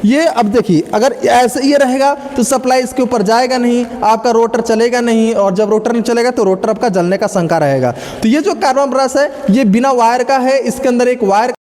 ये अब देखिए, अगर ऐसे ये रहेगा तो सप्लाई इसके ऊपर जाएगा नहीं, आपका रोटर चलेगा नहीं, और जब रोटर नहीं चलेगा तो रोटर आपका जलने का शंका रहेगा। तो ये जो कार्बन ब्रश है ये बिना वायर का है, इसके अंदर एक वायर।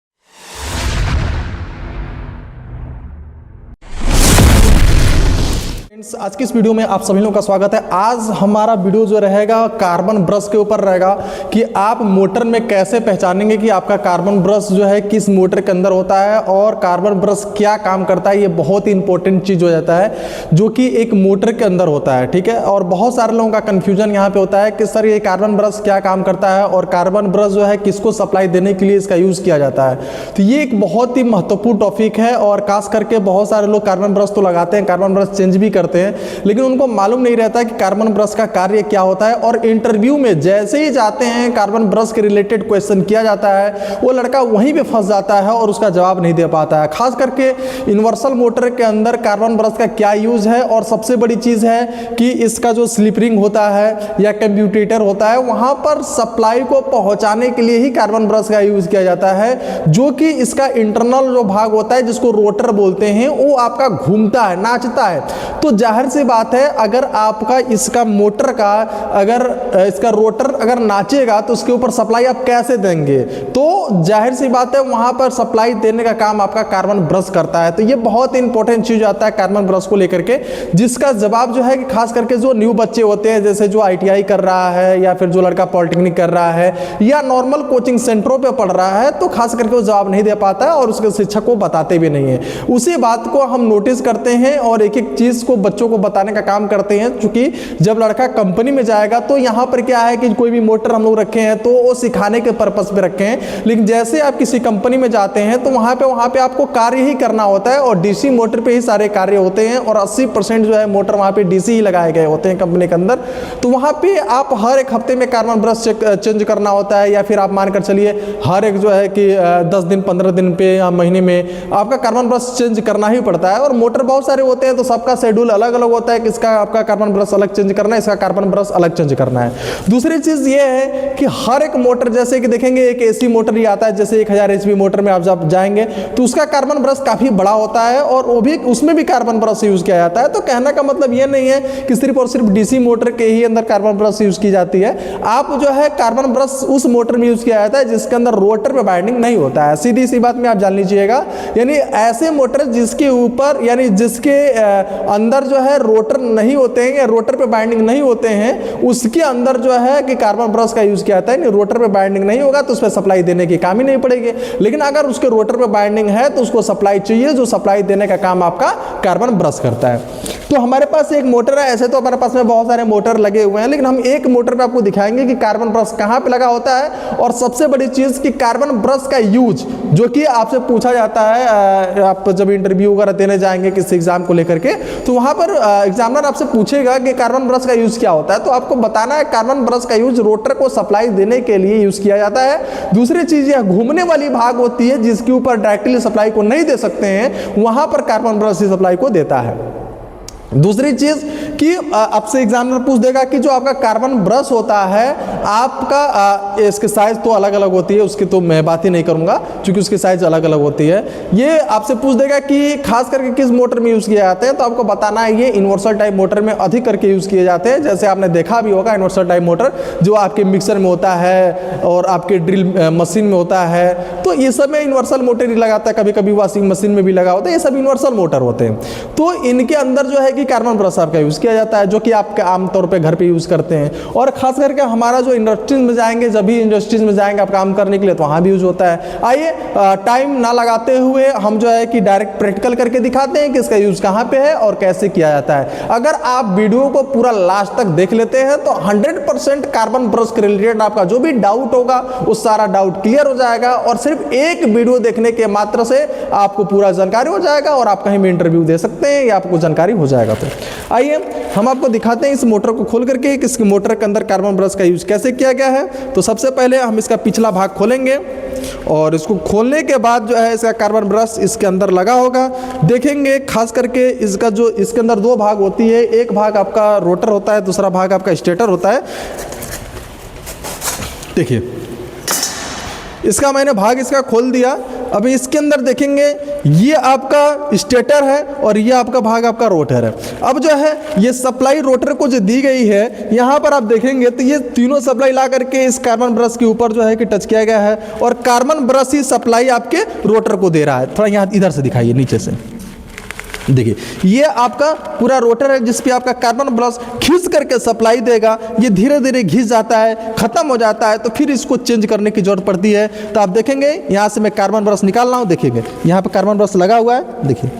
आज की इस वीडियो में आप सभी लोगों का स्वागत है। आज हमारा वीडियो जो रहेगा कार्बन ब्रश के ऊपर रहेगा कि आप मोटर में कैसे पहचानेंगे कि आपका कार्बन ब्रश जो है किस मोटर के अंदर होता है और कार्बन ब्रश क्या काम करता है। ये बहुत ही इंपॉर्टेंट चीज़ हो जाता है जो कि एक मोटर के अंदर होता है, ठीक है। और बहुत सारे लोगों का कन्फ्यूजन यहाँ पे होता है कि सर ये कार्बन ब्रश क्या काम करता है और कार्बन ब्रश जो है किसको सप्लाई देने के लिए इसका यूज़ किया जाता है। तो ये एक बहुत ही महत्वपूर्ण टॉपिक है और खास करके बहुत सारे लोग कार्बन ब्रश तो लगाते हैं, कार्बन ब्रश चेंज भी करते हैं, लेकिन उनको मालूम नहीं रहता कि कार्बन ब्रश का कार्य क्या होता है। और इंटरव्यू में जैसे ही जाते हैं कार्बन ब्रश के रिलेटेड क्वेश्चन किया जाता है, वो लड़का वहीं पे फंस जाता है और उसका जवाब नहीं दे पाता है। खास करके यूनिवर्सल मोटर के अंदर कार्बन ब्रश का क्या यूज है, और सबसे बड़ी चीज है कि इसका जो स्लिप रिंग होता है या कम्यूटेटर होता है, वहां पर सप्लाई को पहुंचाने के लिए ही कार्बन ब्रश का यूज किया जाता है, जो कि इसका इंटरनल जो भाग होता है जिसको रोटर बोलते हैं, वो आपका घूमता है, नाचता है। तो जाहिर सी बात है, अगर आपका इसका मोटर का अगर इसका रोटर अगर नाचेगा तो उसके ऊपर सप्लाई आप कैसे देंगे। तो जाहिर सी बात है वहां पर सप्लाई देने का काम आपका कार्बन ब्रश करता है। तो ये बहुत इंपॉर्टेंट चीज आता है कार्बन ब्रश को लेकर के, जिसका जवाब जो है कि खास करके जो न्यू बच्चे होते हैं, जैसे जो ITI कर रहा है या फिर जो लड़का पॉलिटेक्निक कर रहा है या नॉर्मल कोचिंग सेंटरों पर पढ़ रहा है, तो खास करके वो जवाब नहीं दे पाता है और उसके शिक्षक को बताते भी नहीं है। उसी बात को हम नोटिस करते हैं और एक एक चीज को बच्चों को बताने का काम करते हैं। क्योंकि जब लड़का कंपनी में जाएगा तो यहाँ पर क्या है कि कोई भी मोटर हम लोग रखे हैं तो वो सिखाने के पर्पस पे रखे हैं, लेकिन जैसे आप किसी कंपनी में जाते हैं तो वहाँ पे आपको कार्य ही करना होता है और डीसी मोटर पे ही सारे कार्य होते हैं और 80% जो है मोटर वहाँ पे डीसी ही लगाए गए होते हैं कंपनी के अंदर। तो वहाँ पे आप हर एक हफ्ते में कार्बन ब्रश चेंज करना होता है, या फिर आप मानकर चलिए हर एक जो है कि 10 दिन 15 दिन पे या महीने में आपका कार्बन ब्रश चेंज करना ही पड़ता है। और मोटर बहुत सारे होते हैं तो सबका शेड्यूल अलग अलग होता है कि इसका आपका कार्बन ब्रश अलग चेंज करना है, इसका कार्बन ब्रश अलग चेंज करना है। दूसरी चीज ये है कि हर एक मोटर, जैसे कि देखेंगे एक AC मोटर ही आता है, जैसे 1000 HP मोटर में आप जब जाएंगे तो उसका कार्बन ब्रश काफी बड़ा होता है और वो भी उसमें भी कार्बन ब्रश यूज किया जाता है। तो कहने का मतलब ये नहीं है कि सिर्फ और सिर्फ DC मोटर के ही अंदर कार्बन ब्रश यूज की जाती है। आप जो है कार्बन ब्रश उस मोटर में यूज किया जाता है जिसके अंदर रोटर पे बाइंडिंग नहीं होता है। सीधी सी बात में आप जान लीजिएगा, यानी ऐसे मोटर जिसके ऊपर यानी जिसके अंदर जो है रोटर नहीं होते हैं या रोटर पे बाइंडिंग नहीं होते हैं, उसके अंदर जो है कि कार्बन ब्रश का यूज किया जाता है। रोटर पे बाइंडिंग नहीं होगा तो उस पर सप्लाई देने की काम ही नहीं पड़ेगी, लेकिन अगर उसके रोटर पे बाइंडिंग है तो उसको सप्लाई चाहिए, जो सप्लाई देने का काम आपका कार्बन ब्रश करता है। तो हमारे पास एक मोटर है, ऐसे तो हमारे पास में बहुत सारे मोटर लगे हुए हैं, लेकिन हम एक मोटर पे आपको दिखाएंगे कि कार्बन ब्रश कहाँ पे लगा होता है। और सबसे बड़ी चीज कि कार्बन ब्रश का यूज जो कि आपसे पूछा जाता है, आप जब इंटरव्यू वगैरह देने जाएंगे किसी एग्जाम को लेकर के, तो वहां पर एग्जामिनर आपसे पूछेगा कि कार्बन ब्रश का यूज क्या होता है, तो आपको बताना है कार्बन ब्रश का यूज रोटर को सप्लाई देने के लिए यूज किया जाता है। दूसरी चीज यह घूमने वाली भाग होती है जिसके ऊपर डायरेक्टली सप्लाई को नहीं दे सकते हैं, वहां पर कार्बन ब्रश सप्लाई को देता है। दूसरी चीज कि आपसे एग्जामिनर पूछ देगा कि जो आपका कार्बन ब्रश होता है आपका इसके साइज तो अलग अलग होती है, उसकी तो मैं बात ही नहीं करूंगा क्योंकि उसकी साइज अलग अलग होती है। ये आपसे पूछ देगा कि खास करके किस मोटर में यूज किए जाते हैं, तो आपको बताना है ये यूनिवर्सल टाइप मोटर में अधिक करके यूज किए जाते हैं। जैसे आपने देखा भी होगा यूनिवर्सल टाइप मोटर जो आपके मिक्सर में होता है और आपके ड्रिल मशीन में होता है, तो ये सब में यूनिवर्सल मोटर ही लगाता है, कभी कभी वॉशिंग मशीन में भी लगा होता है, ये सब यूनिवर्सल मोटर होते हैं। तो इनके अंदर जो है कार्बन ब्रश आपका यूज किया जाता है, जो कि आपके आमतौर पे घर पे यूज करते हैं। और खास करके हमारा जो इंडस्ट्रीज में जाएंगे, जब भी इंडस्ट्रीज में जाएंगे आप काम करने के लिए, तो वहां भी यूज होता है। आइए टाइम ना लगाते हुए हम जो है कि डायरेक्ट प्रैक्टिकल करके दिखाते हैं कि इसका यूज कहां पे है और कैसे किया जाता है। अगर आप वीडियो को पूरा लास्ट तक देख लेते हैं तो 100% कार्बन ब्रश के रिलेटेड आपका जो भी डाउट होगा वो सारा डाउट क्लियर हो जाएगा, और सिर्फ एक वीडियो देखने के मात्र से आपको पूरा जानकारी हो जाएगा और आप कहीं भी इंटरव्यू दे सकते हैं या आपको जानकारी हो जाएगा। तो आइए हम आपको दिखाते हैं इस मोटर को खोल करके कि इस मोटर के अंदर कार्बन ब्रश का यूज कैसे किया गया है। तो सबसे पहले हम इसका पिछला भाग खोलेंगे और इसको खोलने के बाद जो है इसका कार्बन ब्रश इसके अंदर लगा होगा। देखेंगे खास करके इसका जो इसके अंदर दो भाग होती है, एक भाग आपका रोटर होता है, दूसरा भाग आपका स्टेटर होता है। देखिए इसका मैंने भाग इसका खोल दिया। अब इसके अंदर देखेंगे ये आपका स्टेटर है और ये आपका भाग आपका रोटर है। अब जो है ये सप्लाई रोटर को जो दी गई है, यहाँ पर आप देखेंगे तो ये तीनों सप्लाई ला करके इस कार्बन ब्रश के ऊपर जो है कि टच किया गया है और कार्बन ब्रश ही सप्लाई आपके रोटर को दे रहा है। थोड़ा यहाँ इधर से दिखाइए, नीचे से देखिए, ये आपका पूरा रोटर है जिस पे आपका कार्बन ब्रश खींच करके सप्लाई देगा। ये धीरे धीरे घिस जाता है, खत्म हो जाता है, तो फिर इसको चेंज करने की जरूरत पड़ती है। तो आप देखेंगे यहाँ से मैं कार्बन ब्रश निकाल रहा हूँ, देखिएगा यहाँ पे कार्बन ब्रश लगा हुआ है, देखिए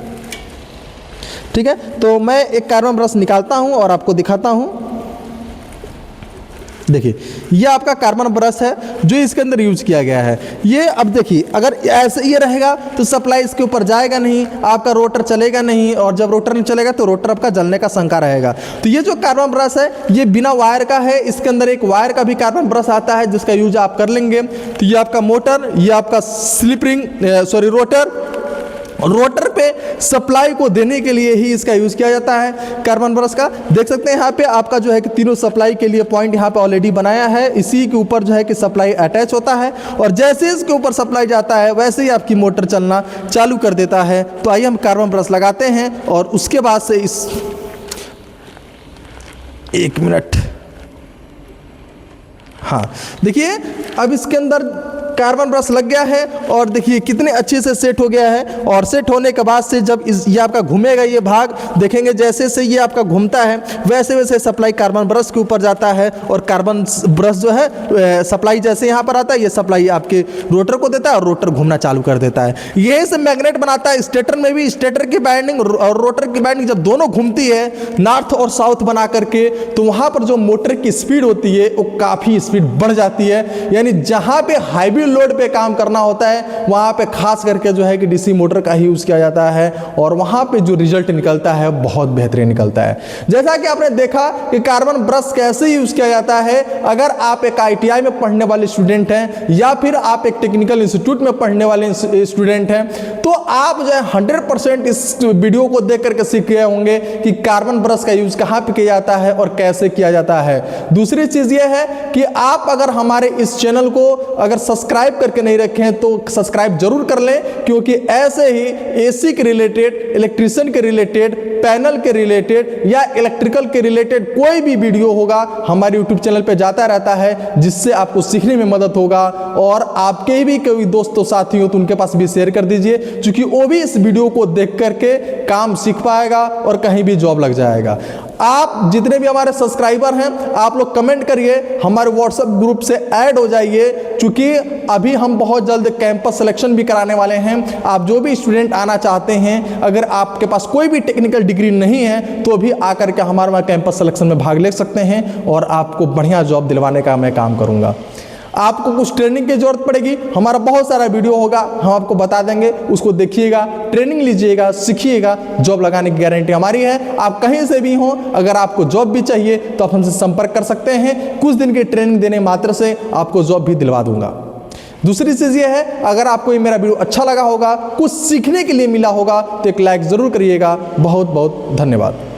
ठीक है। तो मैं एक कार्बन ब्रश निकालता हूँ और आपको दिखाता हूँ। देखिए ये आपका कार्बन ब्रश है जो इसके अंदर यूज किया गया है। ये अब देखिए अगर ऐसे ये रहेगा तो सप्लाई इसके ऊपर जाएगा नहीं, आपका रोटर चलेगा नहीं, और जब रोटर नहीं चलेगा तो रोटर आपका जलने का शंका रहेगा। तो ये जो कार्बन ब्रश है ये बिना वायर का है, इसके अंदर एक वायर का भी कार्बन ब्रश आता है जिसका यूज आप कर लेंगे। तो ये आपका मोटर, ये आपका रोटर पे सप्लाई को देने के लिए ही इसका यूज़ किया जाता है कार्बन ब्रश का। देख सकते हैं यहाँ पे आपका जो है कि तीनों सप्लाई के लिए पॉइंट यहाँ पे ऑलरेडी बनाया है, इसी के ऊपर जो है कि सप्लाई अटैच होता है और जैसे इसके ऊपर सप्लाई जाता है वैसे ही आपकी मोटर चलना चालू कर देता है। तो आइए हम कार्बन ब्रश लगाते हैं और उसके बाद से इस 1 मिनट, हाँ देखिए अब इसके अंदर कार्बन ब्रश लग गया है और देखिए कितने अच्छे से सेट हो गया है। और सेट होने के बाद से जब ये आपका घूमेगा ये भाग, देखेंगे जैसे से ये आपका घूमता है वैसे वैसे सप्लाई कार्बन ब्रश के ऊपर जाता है और कार्बन ब्रश जो है सप्लाई जैसे यहाँ पर आता है ये सप्लाई आपके रोटर को देता है और रोटर घूमना चालू कर देता है। यही से मैग्नेट बनाता है स्टेटर में भी। स्टेटर की बाइंडिंग और रोटर की बाइंडिंग जब दोनों घूमती है नॉर्थ और साउथ बना करके, तो वहाँ पर जो मोटर की स्पीड होती है वो काफ़ी स्पीड बढ़ जाती है। यानी जहाँ पे हाईवी लोड पे काम करना होता है वहाँ पे खास करके जो है कि डीसी मोटर का ही यूज़ किया जाता है और वहाँ पे जो रिजल्ट निकलता है बहुत बेहतरीन निकलता है। जैसा कि आपने देखा कि कार्बन ब्रश कैसे यूज़ किया जाता है। अगर आप एक ITI में पढ़ने वाले स्टूडेंट हैं या फिर आप एक टेक्निकल इंस्टीट्यूट में पढ़ने वाले स्टूडेंट हैं तो आप जो है 100% इस वीडियो को देख करके सीख गए होंगे कि कार्बन ब्रश का यूज़ कहाँ पे किया जाता है और कैसे किया जाता है। दूसरी चीज़ ये है कि आप अगर हमारे इस चैनल को अगर सब्सक्राइब करके नहीं रखे हैं तो सब्सक्राइब जरूर कर लें, क्योंकि ऐसे ही AC के रिलेटेड, इलेक्ट्रिशियन के रिलेटेड, पैनल के रिलेटेड या इलेक्ट्रिकल के रिलेटेड कोई भी वीडियो होगा हमारे YouTube चैनल पे जाता रहता है जिससे आपको सीखने में मदद होगा। और आपके भी कोई दोस्तों साथी हो तो उनके पास भी शेयर कर दीजिए, क्योंकि वो भी इस वीडियो को देख करके काम सीख पाएगा और कहीं भी जॉब लग जाएगा। आप जितने भी हमारे सब्सक्राइबर हैं आप लोग कमेंट करिए, हमारे व्हाट्सएप ग्रुप से ऐड हो जाइए, क्योंकि अभी हम बहुत जल्द कैंपस सिलेक्शन भी कराने वाले हैं। आप जो भी स्टूडेंट आना चाहते हैं, अगर आपके पास कोई भी टेक्निकल डिग्री नहीं है तो भी आकर के हमारे वहाँ कैंपस सिलेक्शन में भाग ले सकते हैं और आपको बढ़िया जॉब दिलवाने का मैं काम करूँगा। आपको कुछ ट्रेनिंग की जरूरत पड़ेगी, हमारा बहुत सारा वीडियो होगा, हम आपको बता देंगे, उसको देखिएगा, ट्रेनिंग लीजिएगा, सीखिएगा, जॉब लगाने की गारंटी हमारी है। आप कहीं से भी हो, अगर आपको जॉब भी चाहिए तो आप हमसे संपर्क कर सकते हैं। कुछ दिन की ट्रेनिंग देने मात्र से आपको जॉब भी दिलवा दूंगा। दूसरी चीज़ ये है, अगर आपको ये मेरा वीडियो अच्छा लगा होगा, कुछ सीखने के लिए मिला होगा तो एक लाइक ज़रूर करिएगा। बहुत बहुत धन्यवाद।